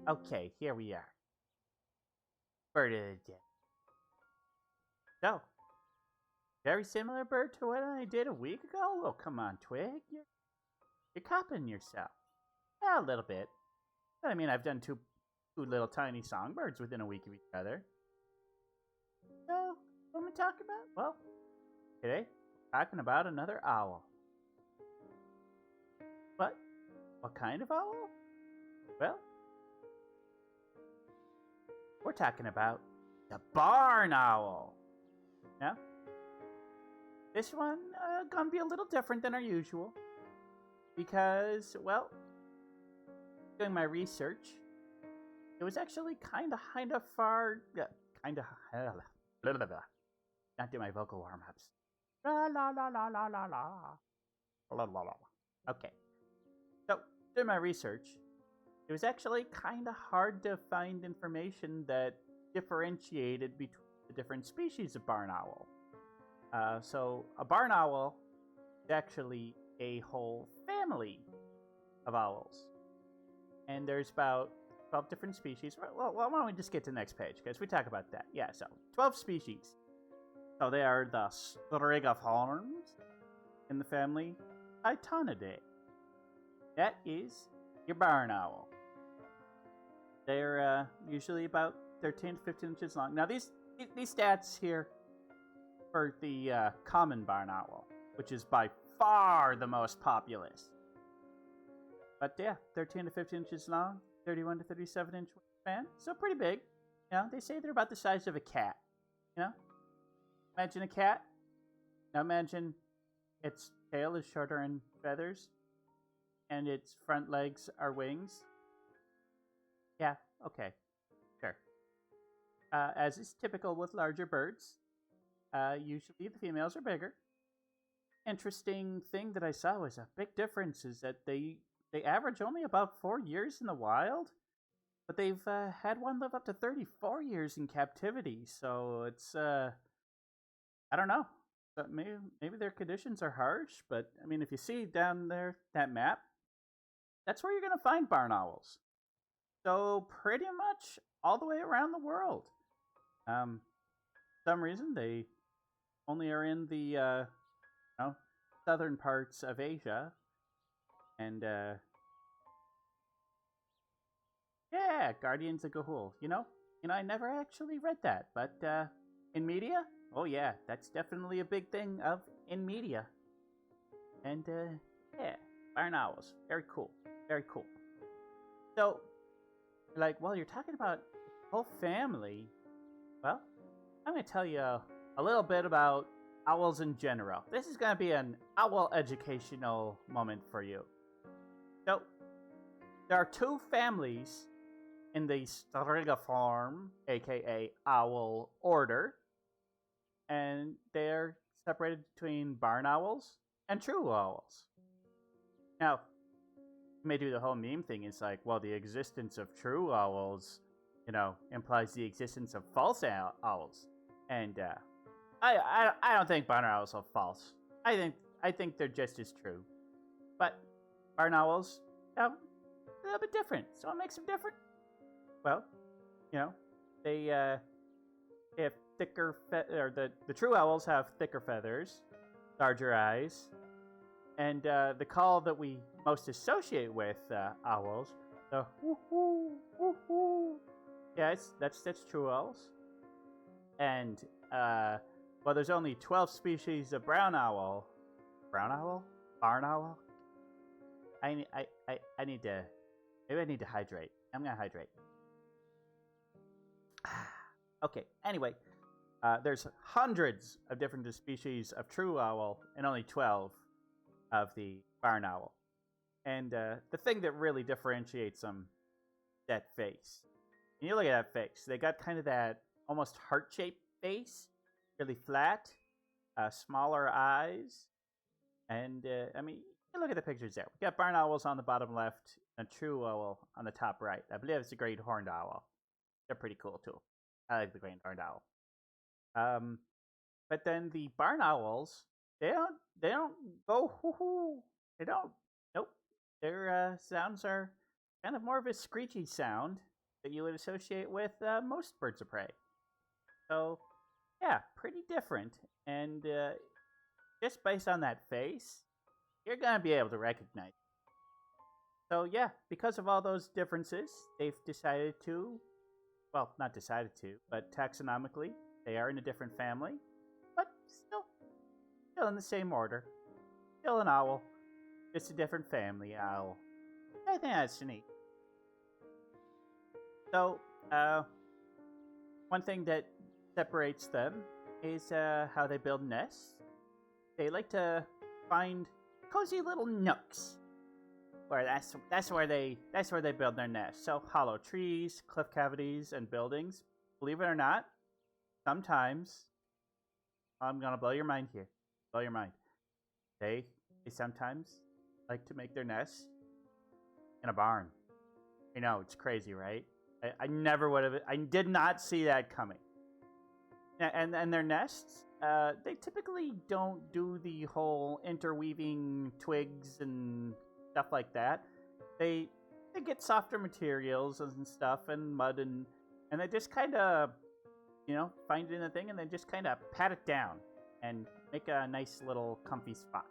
Okay, here we are. Bird of the day. So, very similar bird to what I did a week ago? Oh, come on, Twig. You're copying yourself. Yeah, a little bit. But I mean, I've done two little tiny songbirds within a week of each other. So, what am I talking about? Well, today, we're talking about another owl. But, what kind of owl? Well, we're talking about the barn owl. Now, this one gonna be a little different than our usual because, well, doing my research, it was actually kind of far, kind of, blah, blah, blah. Not do my vocal warm ups. La la la la la la la. La, la, la. Okay, so doing my research, it was actually kind of hard to find information that differentiated between the different species of barn owl. So a barn owl is actually a whole family of owls, and there's about 12 different species. Well, why don't we just get to the next page, because we talk about that. Yeah, so 12 species. So they are the Strigiformes in the family Titonidae. That is your barn owl. They're usually about 13 to 15 inches long. Now these stats here for the common barn owl, which is by far the most populous. But yeah, 13 to 15 inches long, 31 to 37 inch wingspan, so pretty big. You know, they say they're about the size of a cat. You know, imagine a cat. Now imagine its tail is shorter in feathers, and its front legs are wings. Yeah, okay, sure. As is typical with larger birds, usually the females are bigger. Interesting thing that I saw was a big difference is that they average only about 4 years in the wild, but they've had one live up to 34 years in captivity. So it's I don't know. But maybe their conditions are harsh, but I mean, if you see down there that map, that's where you're gonna find barn owls. So pretty much all the way around the world. Some reason they only are in the southern parts of Asia, and yeah, Guardians of Gahul. I never actually read that, but in media, oh yeah, that's definitely a big thing of in media, and yeah, barn owls, very cool, very cool. So, like, while you're talking about whole family, well, I'm gonna tell you a little bit about owls in general. This is gonna be an owl educational moment for you. So, there are two families in the Strigiform, aka owl order, and they're separated between barn owls and true owls. Now, you may do the whole meme thing. It's like, well, the existence of true owls, implies the existence of false owls, and I don't think barn owls are false. I think they're just as true, but barn owls, a little bit different. So what makes them different? Well, they have thicker or the true owls have thicker feathers, larger eyes, and the call that we most associate with owls, the woo-hoo, woo-hoo. Yeah, that's true owls. And well, there's only 12 species of brown owl. Brown owl? Barn owl? I need to, maybe I need to hydrate. I'm gonna hydrate. Okay, anyway, there's hundreds of different species of true owl and only 12 of the barn owl. And the thing that really differentiates them is that face. And you look at that face, they got kind of that almost heart-shaped face, really flat, smaller eyes, and I mean, you look at the pictures there. We got barn owls on the bottom left, and true owl on the top right. I believe it's a great horned owl. They're pretty cool too. I like the great horned owl. But then the barn owls, they don't go hoo hoo. They don't. Nope. Their sounds are kind of more of a screechy sound, that you would associate with most birds of prey. So, yeah, pretty different. And just based on that face, you're going to be able to recognize. So, yeah, because of all those differences, they've decided to, well, not decided to, but taxonomically, they are in a different family, but still in the same order. Still an owl, just a different family owl. I think that's neat. So, one thing that separates them is how they build nests. They like to find cozy little nooks where that's where they build their nests. So hollow trees, cliff cavities, and buildings. Believe it or not, sometimes I'm gonna blow your mind here. Blow your mind. They sometimes like to make their nests in a barn. I know it's crazy, right? I never would have. I did not see that coming. And their nests, they typically don't do the whole interweaving twigs and stuff like that. They get softer materials and stuff and mud and they just kind of find it in the thing and then just kind of pat it down and make a nice little comfy spot.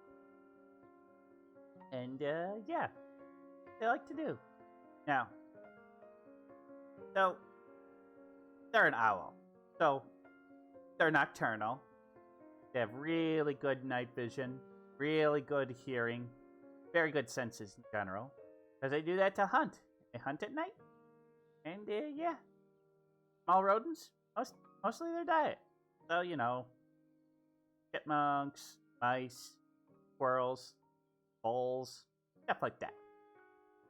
And yeah, they like to do. Now, so they're an owl, so they're nocturnal. They have really good night vision, really good hearing, very good senses in general. Because they do that to hunt. They hunt at night. And yeah, small rodents, mostly their diet. So, chipmunks, mice, squirrels, voles, stuff like that.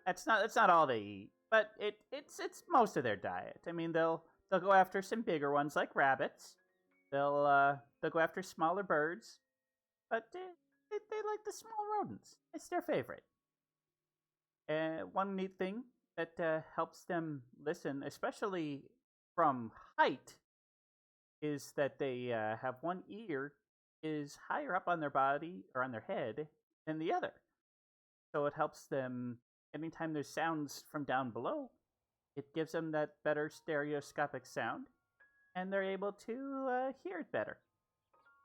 That's not all they eat, but it's most of their diet. I mean, they'll go after some bigger ones like rabbits. They'll go after smaller birds, but they like the small rodents. It's their favorite. And one neat thing that helps them listen, especially from height, is that they have one ear is higher up on their body or on their head than the other. So it helps them anytime there's sounds from down below, it gives them that better stereoscopic sound, and they're able to hear it better.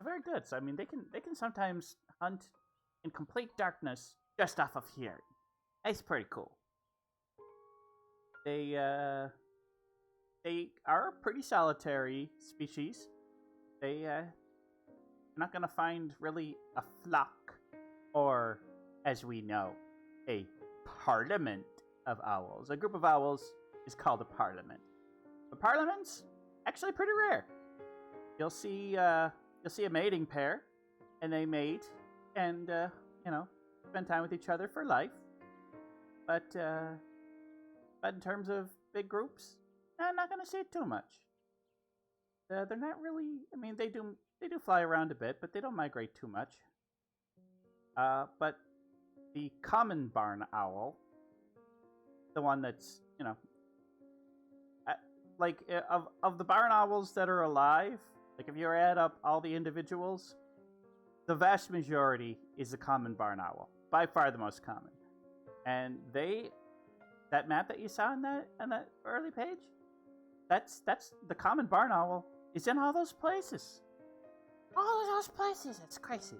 Very good. So I mean, they can sometimes hunt in complete darkness just off of hearing. It's pretty cool. They are a pretty solitary species. You're not gonna find really a flock, or as we know, a parliament of owls. A group of owls is called a parliament. But parliaments actually pretty rare. You'll see a mating pair, and they mate, and spend time with each other for life. But in terms of big groups, I'm not gonna see it too much. They're not really. I mean, they do fly around a bit, but they don't migrate too much. But the common barn owl, the one that's of the barn owls that are alive, like if you add up all the individuals, the vast majority is the common barn owl, by far the most common. And that map that you saw on that early page, that's the common barn owl is in all those places. All of those places. It's crazy.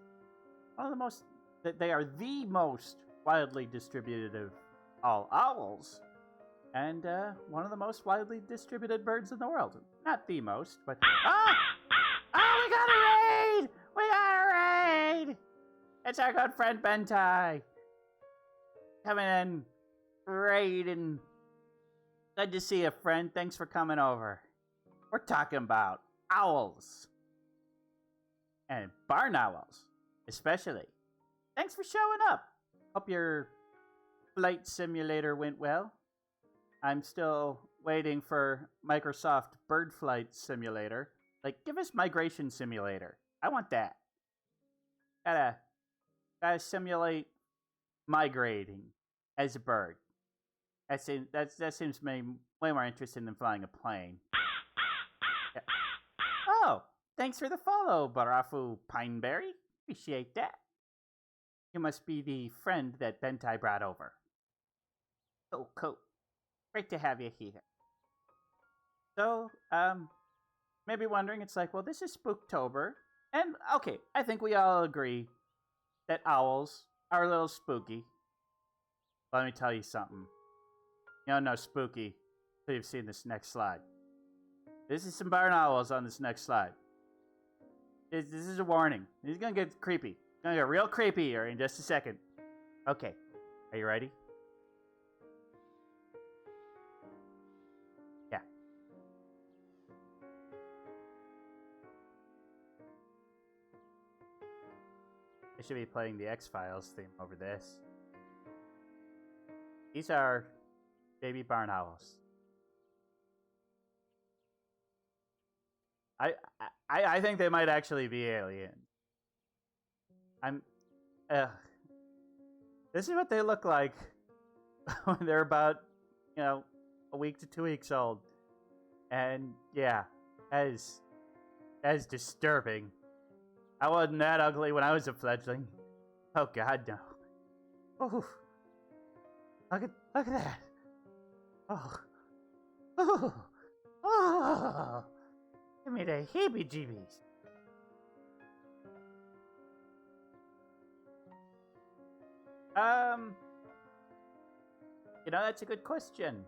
They are the most widely distributed of all owls, and one of the most widely distributed birds in the world. Not the most, but we got a raid! We got a raid! It's our good friend Bentai coming in, raiding. Good to see you, friend. Thanks for coming over. We're talking about owls. And barn owls, especially. Thanks for showing up. Hope your flight simulator went well. I'm still waiting for Microsoft Bird Flight Simulator. Like, give us Migration Simulator. I want that. Gotta simulate migrating as a bird. That seems way more interesting than flying a plane. Yeah. Oh, thanks for the follow, Barafu Pineberry. Appreciate that. You must be the friend that Bentai brought over. So cool. Great to have you here. So, maybe wondering, it's like, well, this is Spooktober. And, okay, I think we all agree that owls are a little spooky. Let me tell you something. You don't know spooky until you've seen this next slide. This is some barn owls on this next slide. This is a warning. This is gonna get creepy. It's gonna get real creepy here in just a second. Okay, are you ready? Yeah. I should be playing the X-Files theme over this. These are baby barn owls. I think they might actually be aliens. I'm. This is what they look like when they're about, a week to 2 weeks old. And yeah, that is disturbing. I wasn't that ugly when I was a fledgling. Oh God, no. Oh, look at that. Oh, oh, oh. Give me the heebie-jeebies. That's a good question.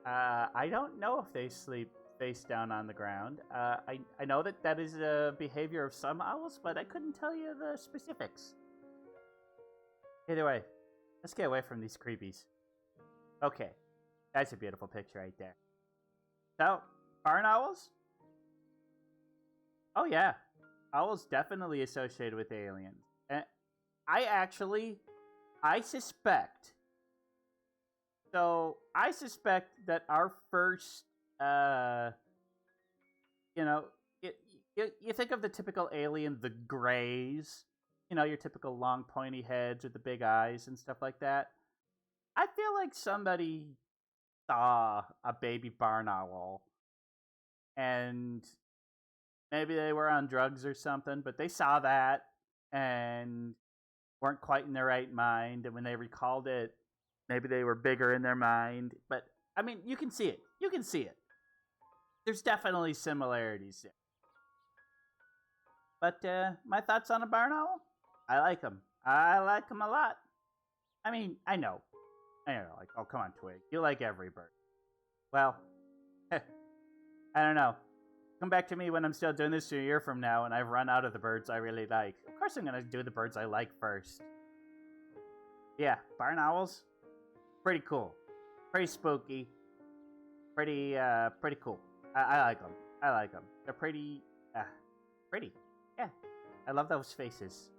I don't know if they sleep face down on the ground. I know that is a behavior of some owls, but I couldn't tell you the specifics. Either way, let's get away from these creepies. Okay, that's a beautiful picture right there. So, barn owls? Oh yeah, owls definitely associated with aliens. And I suspect. So I suspect that our first, you know, you think of the typical alien, the Greys. Your typical long pointy heads with the big eyes and stuff like that. I feel like somebody saw a baby barn owl and maybe they were on drugs or something, but they saw that and weren't quite in their right mind. And when they recalled it, maybe they were bigger in their mind. But, I mean, you can see it. You can see it. There's definitely similarities there. But my thoughts on a barn owl? I like them. I like them a lot. I mean, I know. Like, oh, come on, Twig. You like every bird. Well, I don't know. Come back to me when I'm still doing this a year from now and I've run out of the birds I really like. Of course I'm going to do the birds I like first. Yeah, barn owls, pretty cool. Pretty spooky. Pretty cool. I like them. I like them. They're pretty, pretty. Yeah, I love those faces.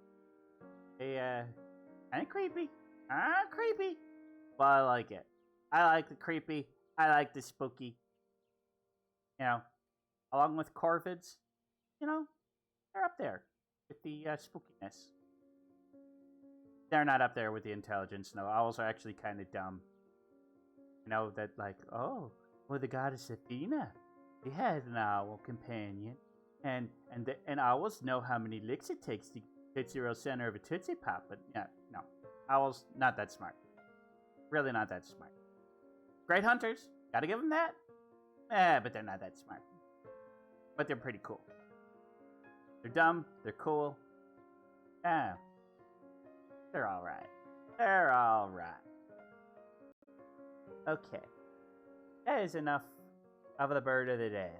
They, kinda creepy. Creepy. But I like it. I like the creepy. I like the spooky. Along with corvids, they're up there with the spookiness. They're not up there with the intelligence. No, owls are actually kind of dumb. That like, oh, well, the goddess Athena, she had an owl companion, and owls know how many licks it takes to Tootsie Roll center of a Tootsie Pop. But yeah, no, owls not that smart. Really not that smart. Great hunters, gotta give them that. But they're not that smart. But they're pretty cool. They're dumb. They're cool. Yeah, they're all right. They're all right. Okay, that is enough of the bird of the day.